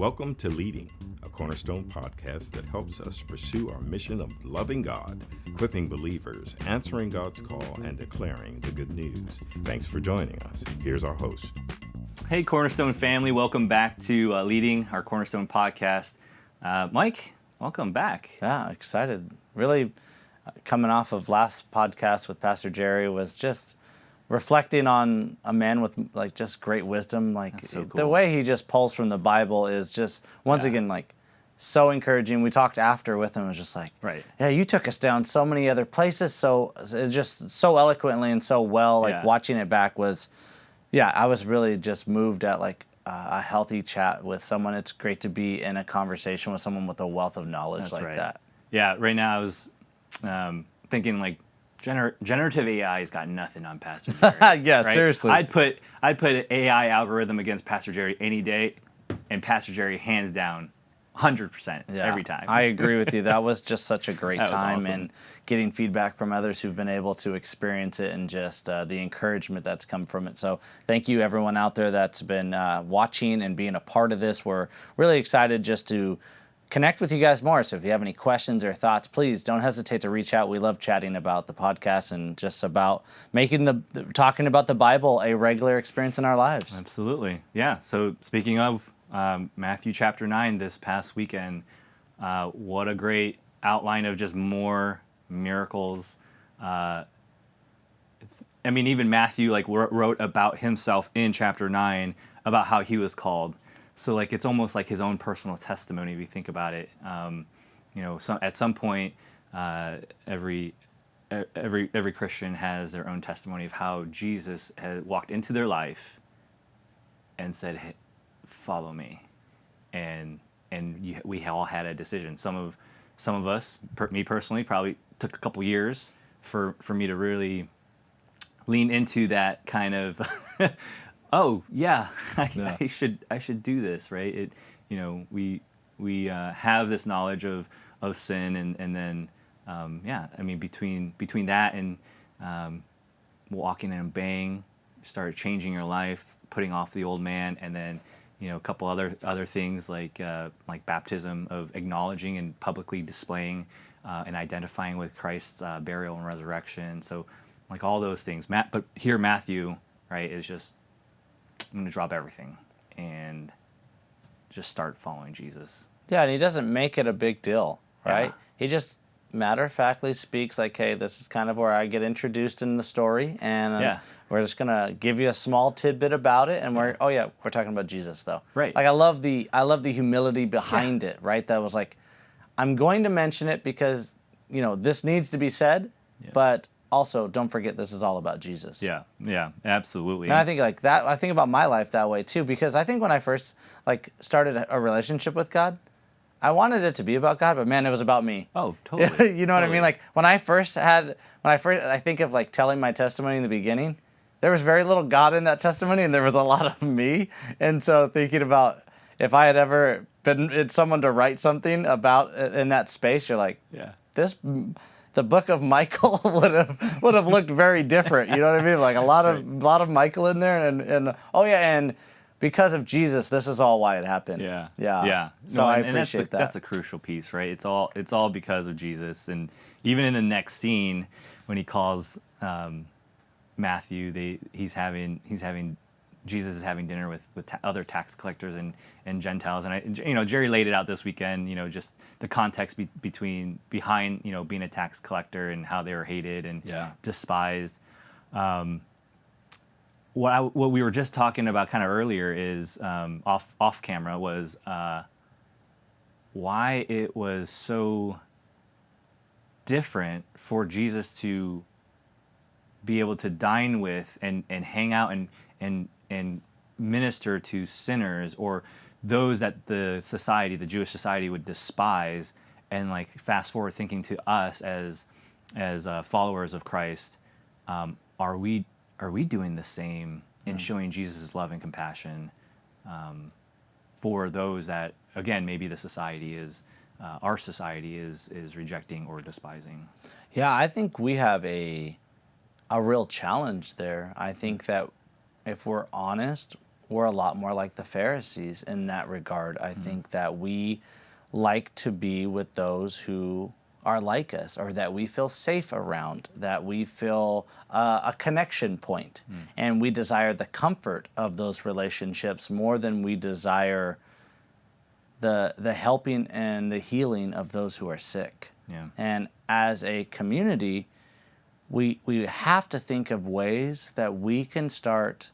Welcome to Leading, a Cornerstone podcast that helps us pursue our mission of loving God, equipping believers, answering God's call, and declaring the good news. Thanks for joining us. Here's our host. Hey, Cornerstone family. Welcome back to Leading, our Cornerstone podcast. Mike, welcome back. Yeah, excited. Really coming off of last podcast with Pastor Jerry was just reflecting on a man with like just great wisdom. Like so cool. The way he just pulls from the Bible is just once again like so encouraging. We talked after with him. It was just like, right. Yeah, you took us down so many other places. So it just so eloquently and so well. Like watching it back was, I was really just moved at like a healthy chat with someone. It's great to be in a conversation with someone with a wealth of knowledge that. Yeah, right now I was thinking like generative AI's got nothing on Pastor Jerry. Yeah, right? seriously. I'd put an AI algorithm against Pastor Jerry any day, and Pastor Jerry hands down 100% every time. I agree with you. That was just such a great time, awesome. and getting feedback from others who've been able to experience it and just the encouragement that's come from it. So thank you everyone out there that's been watching and being a part of this. We're really excited just to connect with you guys more. So if you have any questions or thoughts, please don't hesitate to reach out. We love chatting about the podcast and just about making talking about the Bible a regular experience in our lives. Absolutely. Yeah. So speaking of Matthew chapter 9 this past weekend, what a great outline of just more miracles. I mean, even Matthew like wrote about himself in chapter 9 about how he was called. So like it's almost like his own personal testimony if you think about it. At some point, every Christian has their own testimony of how Jesus had walked into their life and said, "Hey, follow me," and we all had a decision. Some of us, me personally, probably took a couple years for me to really lean into that kind of. Oh yeah, I should do this, right? We have this knowledge of sin, and then between that and walking and obeying, started changing your life, putting off the old man, and then a couple other things like baptism, of acknowledging and publicly displaying and identifying with Christ's burial and resurrection. So like all those things, but here Matthew, right, is just, I'm going to drop everything and just start following Jesus. Yeah, and he doesn't make it a big deal, right? Yeah. He just matter-of-factly speaks like, hey, this is kind of where I get introduced in the story, and we're just going to give you a small tidbit about it, and we're talking about Jesus, though. Right. Like, I love the humility behind it, right? That was like, I'm going to mention it because, this needs to be said, but also, don't forget this is all about Jesus. Yeah, absolutely. And I think like that. I think about my life that way too, because I think when I first started a relationship with God, I wanted it to be about God, but man, it was about me. Oh, totally. You know what I mean? Like when I think of like telling my testimony in the beginning, there was very little God in that testimony, and there was a lot of me. And so thinking about if I had ever been someone to write something about in that space, you're like, the book of Michael would have looked very different. You know what I mean? Like a lot of Michael in there, and because of Jesus, this is all why it happened. Yeah. So I appreciate that. That's a crucial piece, right? It's all because of Jesus, and even in the next scene when he calls Matthew, Jesus is having dinner with other tax collectors and Gentiles, and Jerry laid it out this weekend. Just the context behind being a tax collector and how they were hated and despised. What we were just talking about kind of earlier is off camera was why it was so different for Jesus to be able to dine with and hang out and minister to sinners or those that the Jewish society would despise, and like fast forward thinking to us as followers of Christ, are we doing the same in showing Jesus' love and compassion for those that, again, maybe the society is our society is rejecting or despising? Yeah, I think we have a real challenge there. I think that if we're honest, we're a lot more like the Pharisees in that regard. I think that we like to be with those who are like us, or that we feel safe around, that we feel a connection point, and we desire the comfort of those relationships more than we desire the helping and the healing of those who are sick. Yeah. And as a community, we have to think of ways that we can start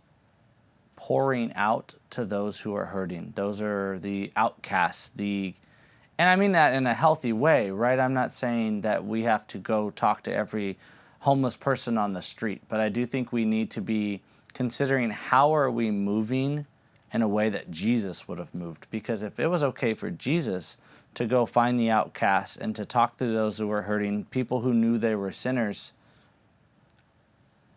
pouring out to those who are hurting. Those are the outcasts, and I mean that in a healthy way, right? I'm not saying that we have to go talk to every homeless person on the street, but I do think we need to be considering how are we moving in a way that Jesus would have moved. Because if it was okay for Jesus to go find the outcasts and to talk to those who were hurting, people who knew they were sinners,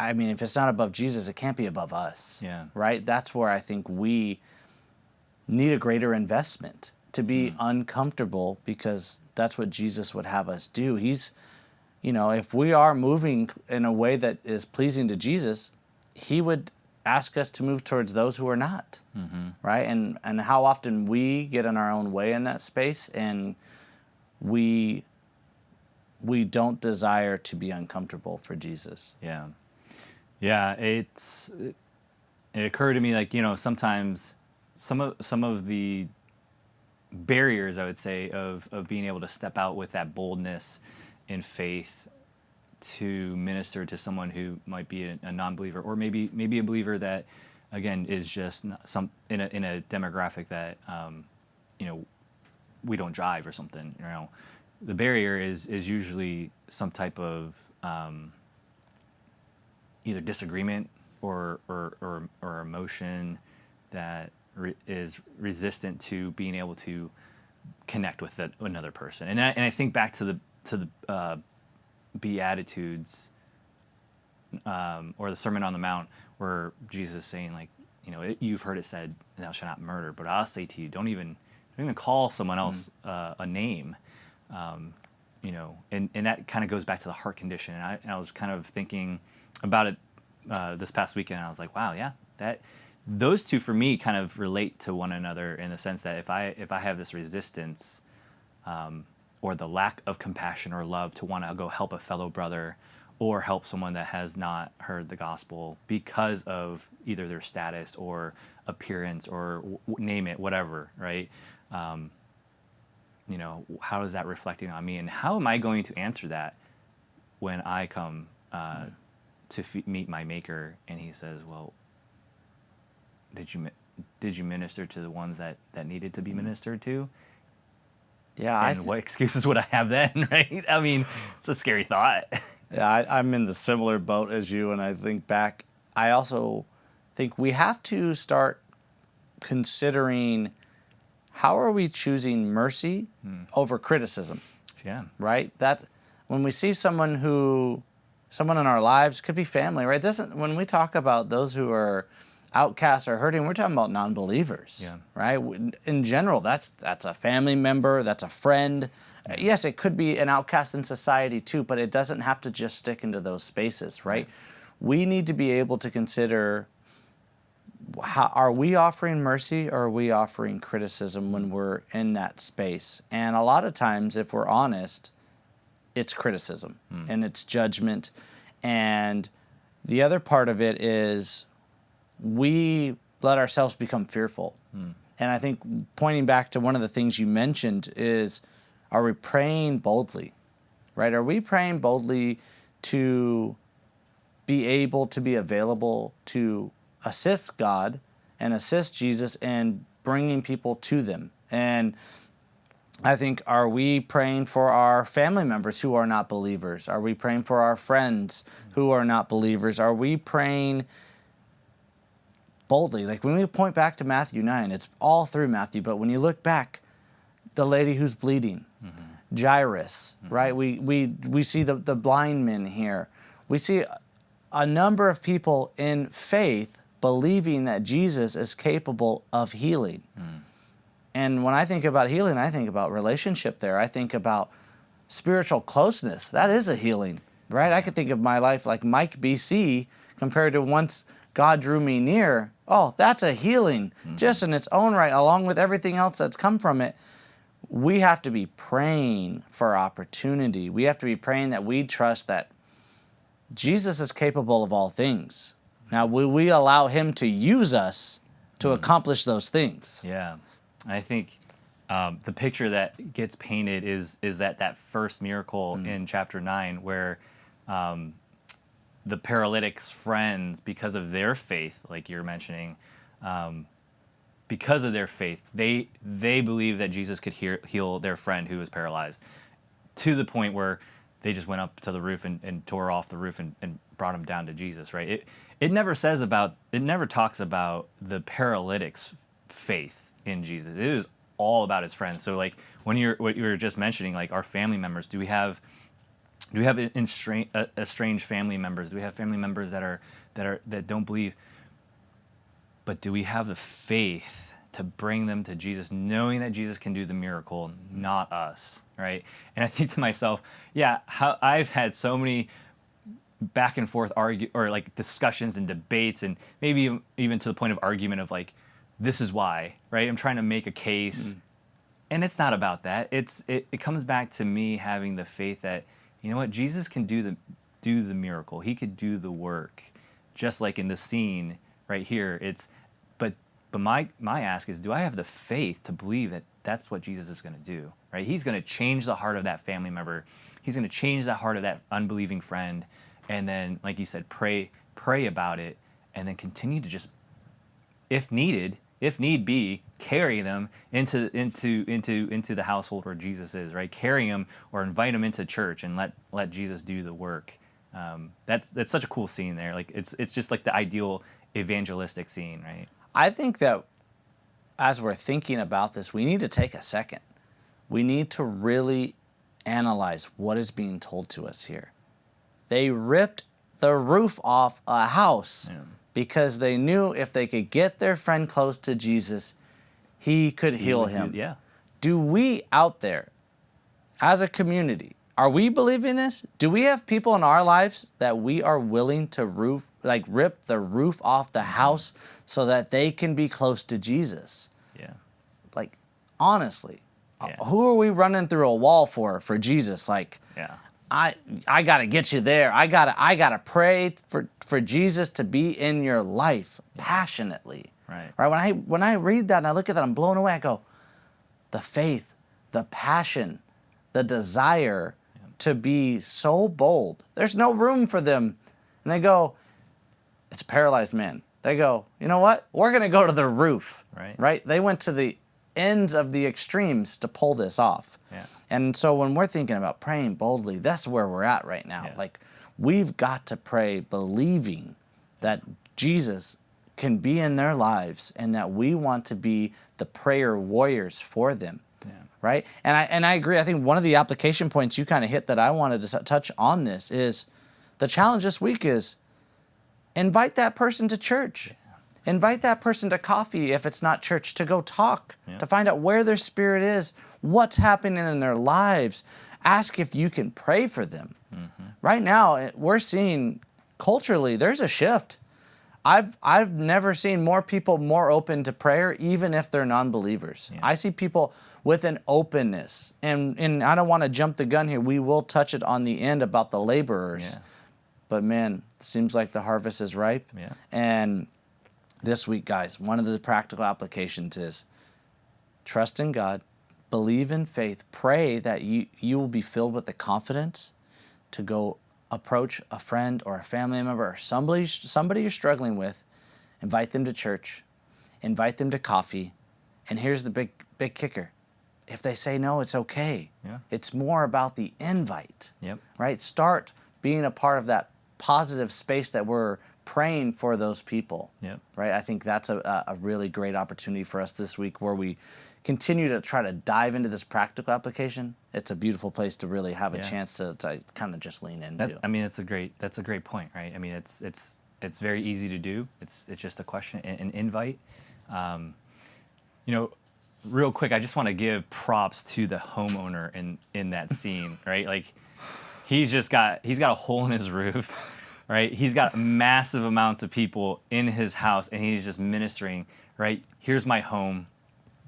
I mean, if it's not above Jesus, it can't be above us. Yeah. Right? That's where I think we need a greater investment to be uncomfortable, because that's what Jesus would have us do. He's, if we are moving in a way that is pleasing to Jesus, he would ask us to move towards those who are not. Right? And how often we get in our own way in that space, and we don't desire to be uncomfortable for Jesus. Yeah. Yeah, it occurred to me, like, sometimes some of the barriers, I would say, of being able to step out with that boldness in faith to minister to someone who might be a non-believer, or maybe a believer that, again, is just not in a demographic that we don't jive or something. The barrier is usually some type of either disagreement or emotion that is resistant to being able to connect with another person. And I think back to the Beatitudes, or the Sermon on the Mount, where Jesus is saying, like, you've heard it said, "Thou shalt not murder," but I'll say to you, don't even call someone else a name. And that kind of goes back to the heart condition. And I was kind of thinking about it this past weekend. And I was like, wow, yeah, those two for me kind of relate to one another, in the sense that if I have this resistance, or the lack of compassion or love to want to go help a fellow brother, or help someone that has not heard the gospel because of either their status or appearance or name it, whatever, right? How is that reflecting on me, and how am I going to answer that when I come to meet my Maker, and he says, well, did you minister to the ones that needed to be ministered to? Yeah. And what excuses would I have then, right? I mean, it's a scary thought. Yeah, I'm in the similar boat as you, and I think back, I also think we have to start considering, how are we choosing mercy over criticism? Yeah. Right? That when we see someone in our lives, could be family, right? When we talk about those who are outcasts or hurting, we're talking about non-believers. Yeah. Right? In general, that's a family member, that's a friend. Yes, it could be an outcast in society too, but it doesn't have to just stick into those spaces, right? We need to be able to consider, are we offering mercy, or are we offering criticism when we're in that space? And a lot of times, if we're honest, it's criticism and it's judgment. And the other part of it is we let ourselves become fearful. And I think, pointing back to one of the things you mentioned, is, are we praying boldly, right? Are we praying boldly to be able to be available to assist God and assist Jesus in bringing people to them? And I think, are we praying for our family members who are not believers? Are we praying for our friends who are not believers? Are we praying boldly? Like, when we point back to Matthew 9, it's all through Matthew, but when you look back, the lady who's bleeding, Jairus, right? We see the blind men here. We see a number of people in faith believing that Jesus is capable of healing. And when I think about healing, I think about relationship there. I think about spiritual closeness. That is a healing, right? I could think of my life like Mike BC compared to once God drew me near. Oh, that's a healing just in its own right, along with everything else that's come from it. We have to be praying for opportunity. We have to be praying that we trust that Jesus is capable of all things. Now, will we allow him to use us to accomplish those things? Yeah. I think the picture that gets painted is that first miracle in chapter 9 where the paralytic's friends, because of their faith, like you're mentioning, because of their faith, they believed that Jesus could heal their friend who was paralyzed, to the point where they just went up to the roof and tore off the roof and brought him down to Jesus, right? It never talks about the paralytic's faith in Jesus. It is all about his friends. So like what you were just mentioning, like our family members, do we have estranged family members? Do we have family members that don't believe? But do we have the faith to bring them to Jesus, knowing that Jesus can do the miracle, not us, right? And I think to myself, I've had so many back and forth discussions and debates, and maybe even to the point of argument of like, this is why, right? I'm trying to make a case, and it's not about that. It comes back to me having the faith that, you know what, Jesus can do the miracle. He could do the work, just like in the scene right here. But my ask is, do I have the faith to believe that that's what Jesus is going to do, right? He's going to change the heart of that family member. He's going to change the heart of that unbelieving friend, and then, like you said, pray about it, and then continue to just, if need be, carry them into the household where Jesus is, right? Carry them or invite them into church and let Jesus do the work. That's such a cool scene there. Like it's just like the ideal evangelistic scene, right? I think that as we're thinking about this, we need to take a second. We need to really analyze what is being told to us here. They ripped the roof off a house because they knew if they could get their friend close to Jesus, he could heal him. Do we out there, as a community, are we believing this? Do we have people in our lives that we are willing to rip the roof off the house so that they can be close to Jesus? Yeah. Like, honestly, who are we running through a wall for Jesus? Like, I got to get you there. I got to pray for Jesus to be in your life passionately. Right? When I read that and I look at that, I'm blown away. I go, the faith, the passion, the desire to be so bold. There's no room for them. And they go, it's a paralyzed man. They go, you know what? We're going to go to the roof. Right? They went to the ends of the extremes to pull this off. And so when we're thinking about praying boldly, that's where we're at right now. Like, we've got to pray believing that Jesus can be in their lives and that we want to be the prayer warriors for them. Right? And I agree. I think one of the application points you kind of hit that I wanted to touch on this is the challenge this week is invite that person to church. Invite that person to coffee if it's not church, to go talk, to find out where their spirit is, what's happening in their lives. Ask if you can pray for them. Right now, we're seeing culturally, there's a shift. I've never seen more people more open to prayer, even if they're non-believers. I see people with an openness. And I don't want to jump the gun here. We will touch it on the end about the laborers. But man, it seems like the harvest is ripe. And this week, guys, one of the practical applications is trust in God, believe in faith, pray that you will be filled with the confidence to go approach a friend or a family member or somebody you're struggling with, invite them to church, invite them to coffee, and here's the big kicker. If they say no, it's okay. It's more about the invite, right? Start being a part of that positive space that we're praying for those people, right? I think that's a really great opportunity for us this week where we continue to try to dive into this practical application. It's a beautiful place to really have a chance to kind of just lean into. That's a great point, right? I mean, it's very easy to do. It's just a question, an invite. Real quick, I just want to give props to the homeowner in that scene, right? Like, he's got a hole in his roof. right? He's got massive amounts of people in his house, and he's just ministering, right? Here's my home.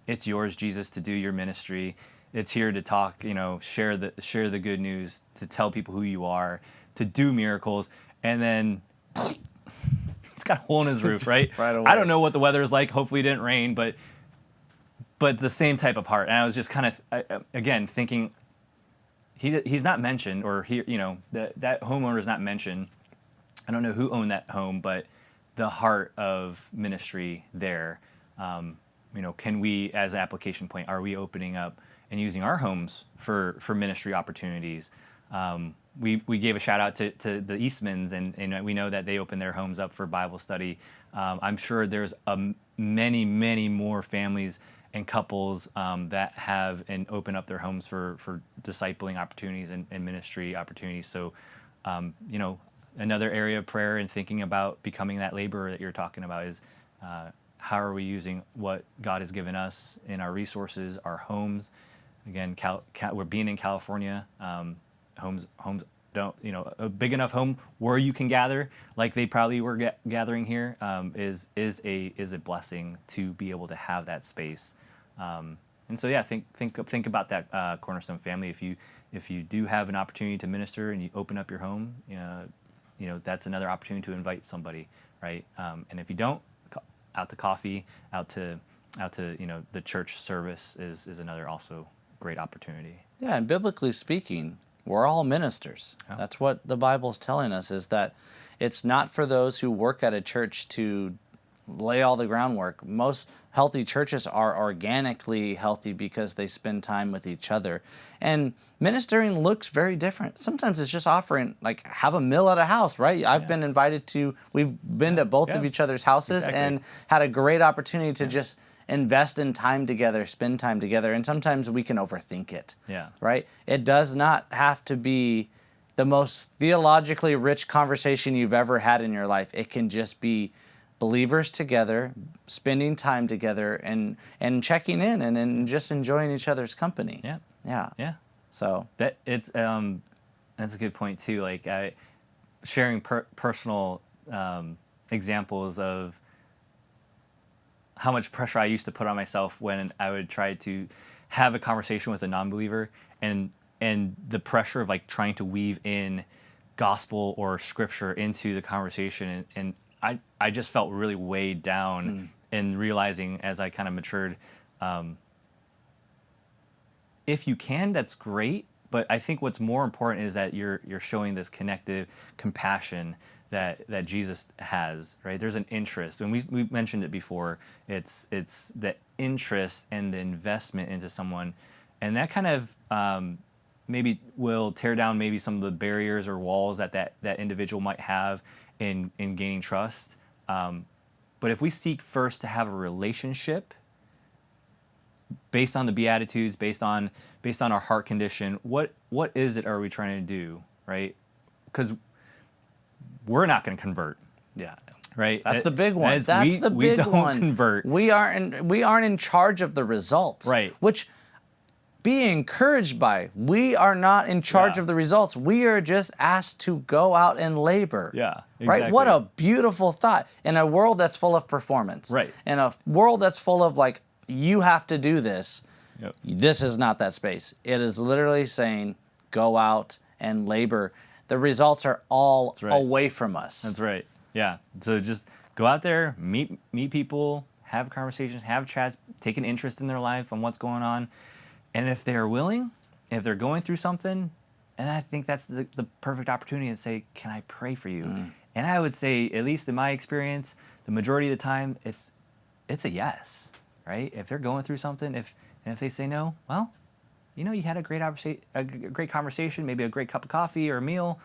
It's yours, Jesus, to do your ministry. It's here to talk, share the good news, to tell people who you are, to do miracles, and then he's got a hole in his roof, right? Right away. I don't know what the weather is like. Hopefully, it didn't rain, but the same type of heart. And I was just kind of again thinking, he's not mentioned, or that homeowner is not mentioned. I don't know who owned that home, but the heart of ministry there. Can we, as an application point, are we opening up and using our homes for ministry opportunities? We gave a shout out to the Eastmans, and we know that they open their homes up for Bible study. I'm sure there's many, many more families and couples that have and open up their homes for discipling opportunities and ministry opportunities. So, another area of prayer and thinking about becoming that laborer that you're talking about is how are we using what God has given us in our resources, our homes. Again, we're being in California. Homes don't, a big enough home where you can gather like they probably were gathering here is a blessing to be able to have that space. And so, yeah, think about that Cornerstone family. If you do have an opportunity to minister and you open up your home, that's another opportunity to invite somebody, right? And if you don't, out to coffee, out to the church service is another also great opportunity. Yeah, and biblically speaking, we're all ministers. Oh. That's what the Bible's telling us, is that it's not for those who work at a church to lay all the groundwork. Most healthy churches are organically healthy because they spend time with each other. And ministering looks very different. Sometimes it's just offering, like, have a meal at a house, right? I've been invited to, we've been to both of each other's houses and had a great opportunity to just invest in time together, spend time together. And sometimes we can overthink it, right? It does not have to be the most theologically rich conversation you've ever had in your life. It can just be believers together, spending time together, and checking in and just enjoying each other's company. Yeah. So that that's a good point too. Like sharing personal examples of how much pressure I used to put on myself when I would try to have a conversation with a non-believer, and the pressure of like trying to weave in gospel or scripture into the conversation, and I just felt really weighed down in realizing as I kind of matured, if you can, that's great. But I think what's more important is that you're showing this connective compassion that Jesus has, right? There's an interest, and we've mentioned it before. It's the interest and the investment into someone, and that kind of maybe will tear down maybe some of the barriers or walls that individual might have in gaining trust. But if we seek first to have a relationship based on the Beatitudes, based on our heart condition, what is it are we trying to do, right? Because we're not going to convert. yeah. Right? That's the big one. We don't convert. We aren't in charge of the results. Right. Which, be encouraged by. We are not in charge of the results. We are just asked to go out and labor. Yeah, exactly. Right? What a beautiful thought. In a world that's full of performance. Right. In a world that's full of like, you have to do this. Yep. This is not that space. It is literally saying, go out and labor. The results are all away from us. That's right. Yeah. So just go out there, meet people, have conversations, have chats, take an interest in their life on what's going on. And if they're willing, if they're going through something, and I think that's the perfect opportunity to say, can I pray for you? And I would say, at least in my experience, the majority of the time, it's a yes, right? If they're going through something, if they say no, well, you had a great conversation, maybe a great cup of coffee or a meal,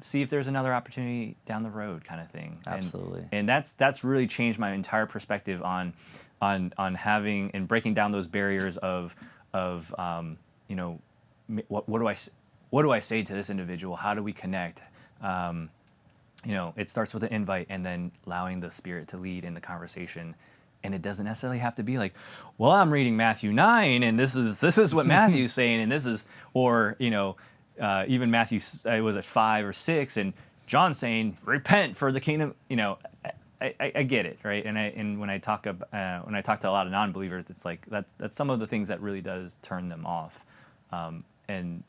see if there's another opportunity down the road, kind of thing. Absolutely. And that's really changed my entire perspective on having and breaking down those barriers of what do I say to this individual? How do we connect? It starts with an invite and then allowing the Spirit to lead in the conversation. And it doesn't necessarily have to be like, well, I'm reading Matthew 9, and this is what Matthew's saying, and this is, or even Matthew was at 5 or 6, and John's saying, repent for the kingdom. You know, I get it, right? And when I talk to a lot of non-believers, it's like that's some of the things that really does turn them off. And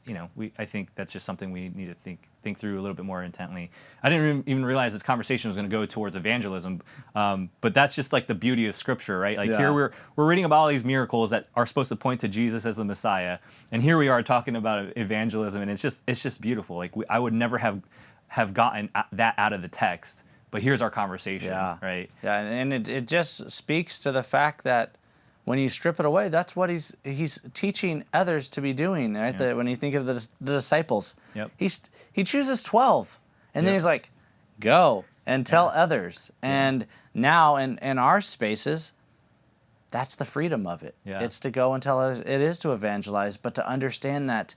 you know, I think that's just something we need to think through a little bit more intently. I didn't even realize this conversation was going to go towards evangelism, but that's just like the beauty of Scripture, right? Like here we're reading about all these miracles that are supposed to point to Jesus as the Messiah, and here we are talking about evangelism, and it's just beautiful. Like I would never have gotten that out of the text, but here's our conversation, right? Yeah, and it just speaks to the fact that when you strip it away, that's what he's teaching others to be doing, right? Yeah. When you think of the disciples, Yep. he chooses 12, and then Yep. he's like, go and tell others. And now in our spaces, that's the freedom of it. Yeah. It's to go and tell others. It is to evangelize, but to understand that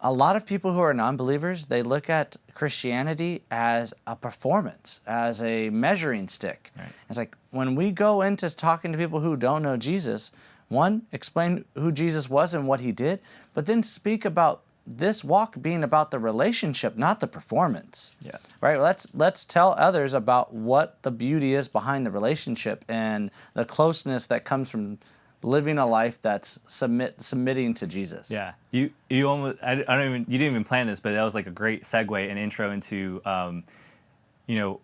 a lot of people who are non-believers, they look at Christianity as a performance, as a measuring stick. Right. It's like when we go into talking to people who don't know Jesus, one, explain who Jesus was and what he did, but then speak about this walk being about the relationship, not the performance. Yeah. Right? Let's tell others about what the beauty is behind the relationship and the closeness that comes from living a life that's submitting to Jesus. Yeah, you almost I don't even you didn't even plan this, but that was like a great segue and intro into you know,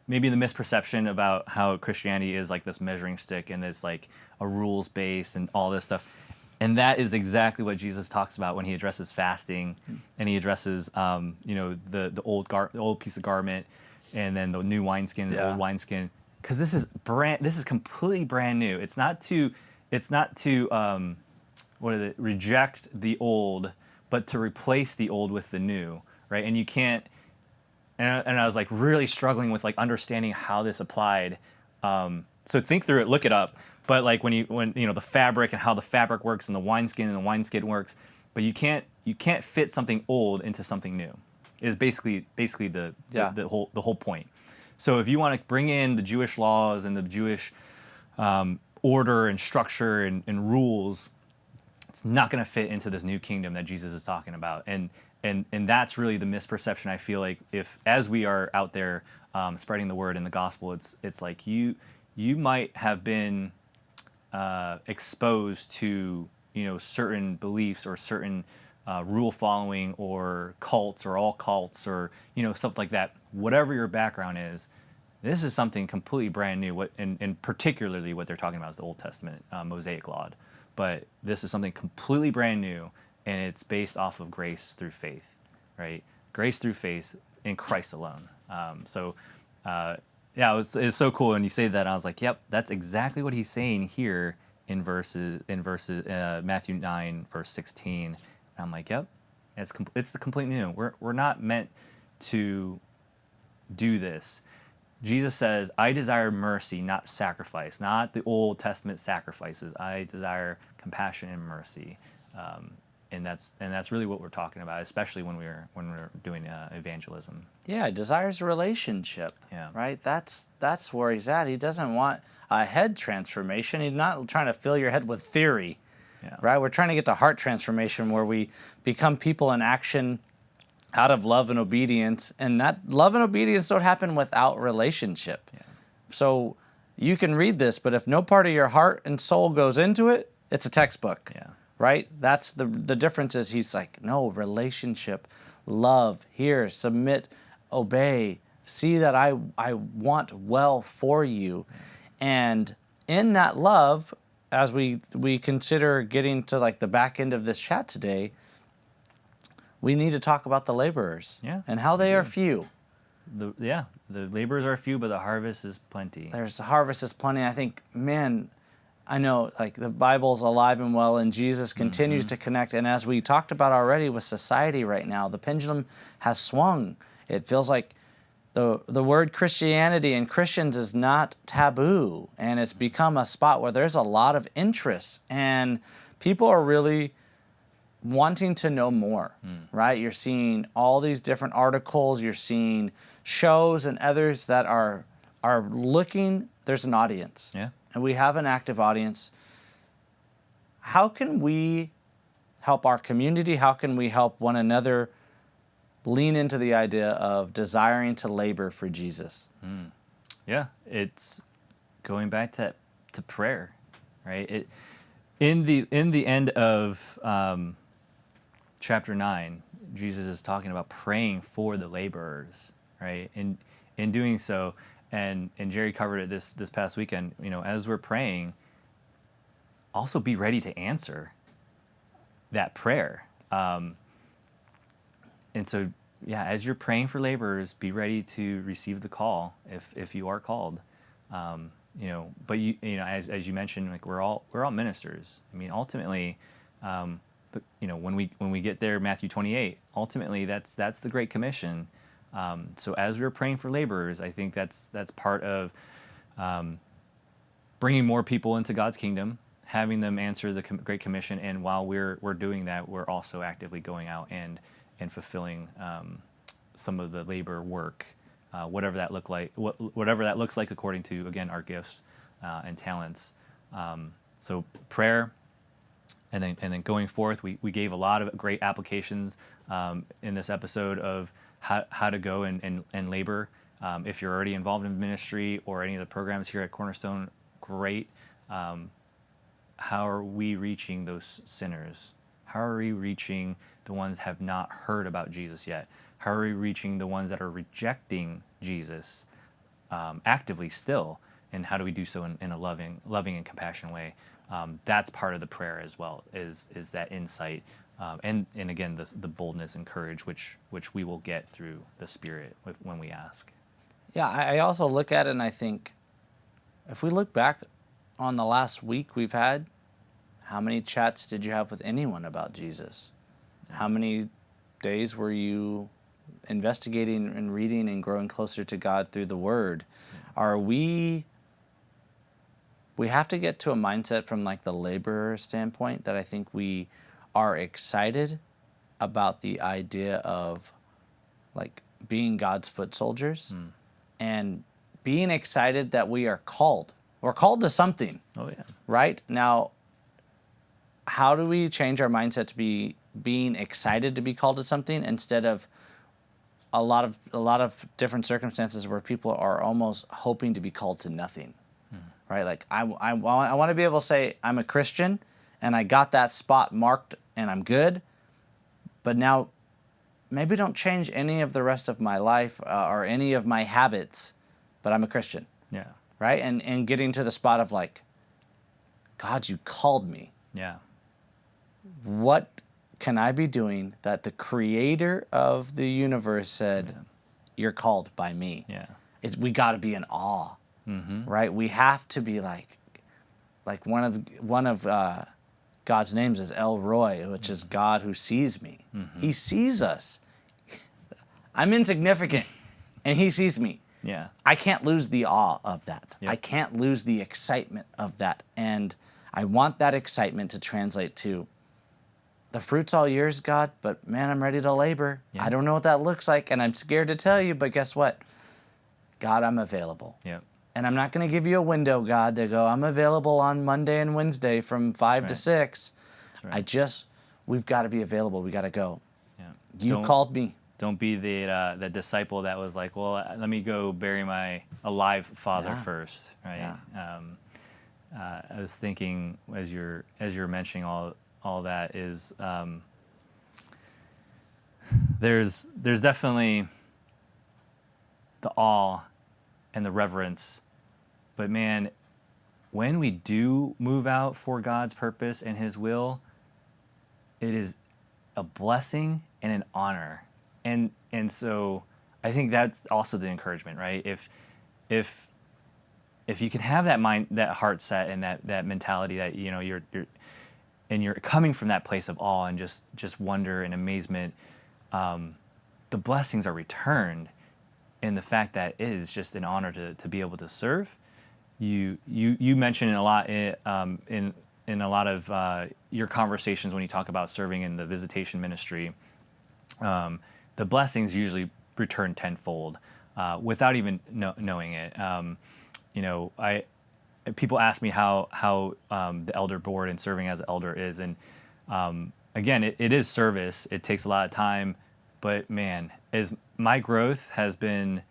maybe the misperception about how Christianity is like this measuring stick and it's like a rules base and all this stuff, and that is exactly what Jesus talks about when he addresses fasting and he addresses you know, the old piece of garment and then the new wineskin, the old wineskin. Because this is completely brand new. It's not to reject the old, but to replace the old with the new, right? And you can't. And I was like really struggling with like understanding how this applied. So think through it, look it up. But like when you know the fabric and how the fabric works and the wineskin works, but you can't fit something old into something new. Is basically the whole point. So if you want to bring in the Jewish laws and the Jewish order and structure and rules, it's not going to fit into this new kingdom that Jesus is talking about. And that's really the misperception, I feel like, as we are out there spreading the word and the gospel, it's like you might have been exposed to, you know, certain beliefs or certain rule following or cults or all cults or, you know, stuff like that. Whatever your background is, this is something completely brand new. And particularly what they're talking about is the Old Testament Mosaic law. But this is something completely brand new, and it's based off of grace through faith, right? Grace through faith in Christ alone. Yeah, it's so cool. And you say that, I was like, yep, that's exactly what he's saying here in Matthew 9, verse 16. And I'm like, yep, it's the complete new. We're not meant to do this. Jesus says, I desire mercy, not sacrifice, not the Old Testament sacrifices. I desire compassion and mercy. And that's really what we're talking about, especially when we're doing evangelism. Yeah, he desires a relationship. Yeah. Right? That's where he's at. He doesn't want a head transformation. He's not trying to fill your head with theory. Yeah. Right? We're trying to get to heart transformation where we become people in action out of love and obedience. And that love and obedience don't happen without relationship. Yeah. So you can read this, but if no part of your heart and soul goes into it, it's a textbook. Yeah. Right? That's the difference is he's like, no, relationship, love, here, submit, obey, see that I want well for you. And in that love, as we consider getting to like the back end of this chat today, we need to talk about the laborers and how they are few. The laborers are few, but the harvest is plenty. There's the harvest is plenty. I think, man, I know like the Bible's alive and well, and Jesus continues to connect. And as we talked about already with society right now, the pendulum has swung. It feels like the word Christianity and Christians is not taboo, and it's become a spot where there's a lot of interest, and people are really wanting to know more, right? You're seeing all these different articles, you're seeing shows and others that are looking, there's an audience. Yeah. And we have an active audience. How can we help our community? How can we help one another lean into the idea of desiring to labor for Jesus. Yeah, it's going back to prayer, right? In the end of chapter 9, Jesus is talking about praying for the laborers, right? And in doing so, and Jerry covered it this past weekend, as we're praying, also be ready to answer that prayer. And so, yeah, as you're praying for laborers, be ready to receive the call if you are called. But as you mentioned, like we're all ministers. I mean, ultimately, when we get there, Matthew 28, ultimately that's the Great Commission. So as we're praying for laborers, I think that's part of bringing more people into God's kingdom, having them answer the Great Commission, and while we're doing that, we're also actively going out and fulfilling some of the labor work, whatever that looks like according to, again, our gifts and talents. So prayer, and then going forth, we gave a lot of great applications in this episode of how to go and labor. If you're already involved in ministry or any of the programs here at Cornerstone, great. How are we reaching those sinners? How are we reaching the ones that have not heard about Jesus yet? How are we reaching the ones that are rejecting Jesus actively still? And how do we do so in a loving and compassionate way? That's part of the prayer as well, is that insight. And again, the boldness and courage, which we will get through the Spirit when we ask. Yeah, I also look at it and I think, if we look back on the last week we've had, how many chats did you have with anyone about Jesus? How many days were you investigating and reading and growing closer to God through the Word? We have to get to a mindset from like the laborer standpoint that I think we are excited about the idea of like being God's foot soldiers and being excited that we are called. We're called to something. Oh yeah. Right? Now, how do we change our mindset to be being excited to be called to something instead of a lot of different circumstances where people are almost hoping to be called to nothing? Right? Like I want to be able to say I'm a Christian and I got that spot marked and I'm good, but now maybe don't change any of the rest of my life or any of my habits, but I'm a Christian. Yeah. Right? And getting to the spot of like, God, you called me. Yeah. What can I be doing that the creator of the universe said, you're called by me? Yeah. We got to be in awe, right? We have to be like one of God's names is El Roy, which is God who sees me. He sees us. I'm insignificant, and he sees me. Yeah. I can't lose the awe of that. Yep. I can't lose the excitement of that. And I want that excitement to translate to the fruit's all yours, God, but man, I'm ready to labor. Yeah. I don't know what that looks like, and I'm scared to tell you, but guess what? God, I'm available. Yep. And I'm not going to give you a window, God, to go, I'm available on Monday and Wednesday from 5 to 6. That's right. We've got to be available. We got to go. Yeah. You called me. Don't be the disciple that was like, well, let me go bury my alive father first, right? Yeah. I was thinking as you're mentioning all that is there's definitely the awe and the reverence, but man, when we do move out for God's purpose and His will, it is a blessing and an honor. And so I think that's also the encouragement, right? If you can have that mind, that heart set, and that mentality that you're coming from that place of awe and just wonder and amazement, the blessings are returned in the fact that it is just an honor to be able to serve. You mentioned a lot in a lot of your conversations when you talk about serving in the visitation ministry. The blessings usually return tenfold without even knowing it. People ask me how the elder board and serving as an elder is, and again, it is service. It takes a lot of time, but man, as my growth has been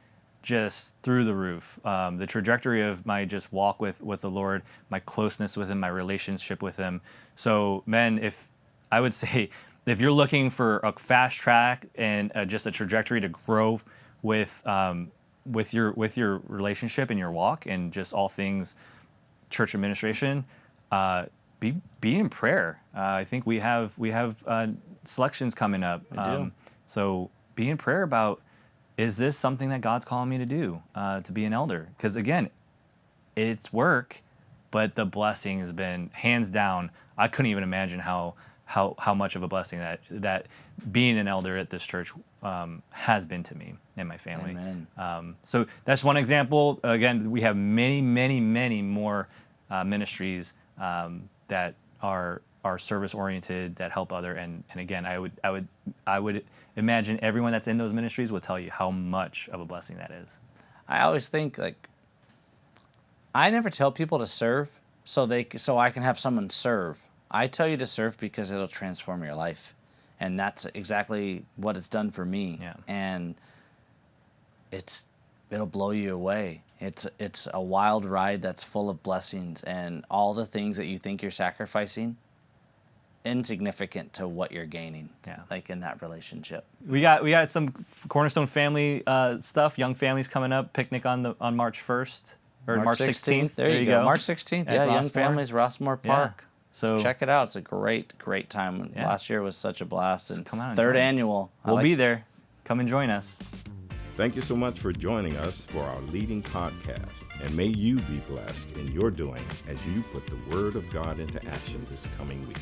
just through the roof. The trajectory of my just walk with the Lord, my closeness with Him, my relationship with Him. So, men, if I would say, if you're looking for a fast track and just a trajectory to grow with your relationship and your walk and just all things church administration, be in prayer. I think we have selections coming up. We do. So be in prayer about, is this something that God's calling me to do, to be an elder? Because again, it's work, but the blessing has been hands down. I couldn't even imagine how much of a blessing that being an elder at this church has been to me and my family. Amen. So that's one example. Again, we have many, many, many more ministries that are service oriented, that help other. And again, I would imagine everyone that's in those ministries will tell you how much of a blessing that is. I always think, like, I never tell people to serve so I can have someone serve. I tell you to serve because it'll transform your life. And that's exactly what it's done for me. Yeah. And it'll blow you away. It's a wild ride that's full of blessings, and all the things that you think you're sacrificing, insignificant to what you're gaining. Yeah. Like in that relationship. We got some Cornerstone family stuff. Young families coming up. Picnic on March 1st or March 16th. There you go. March 16th. At Yeah, Young Rossmore. Families, Rossmore Yeah. Park. So Check it out. It's a great time. Yeah. Last year was such a blast. And come out and third join. annual. we'll be there. Come and join us. Thank you so much for joining us for our leading podcast, and may you be blessed in your doing as you put the Word of God into action this coming week.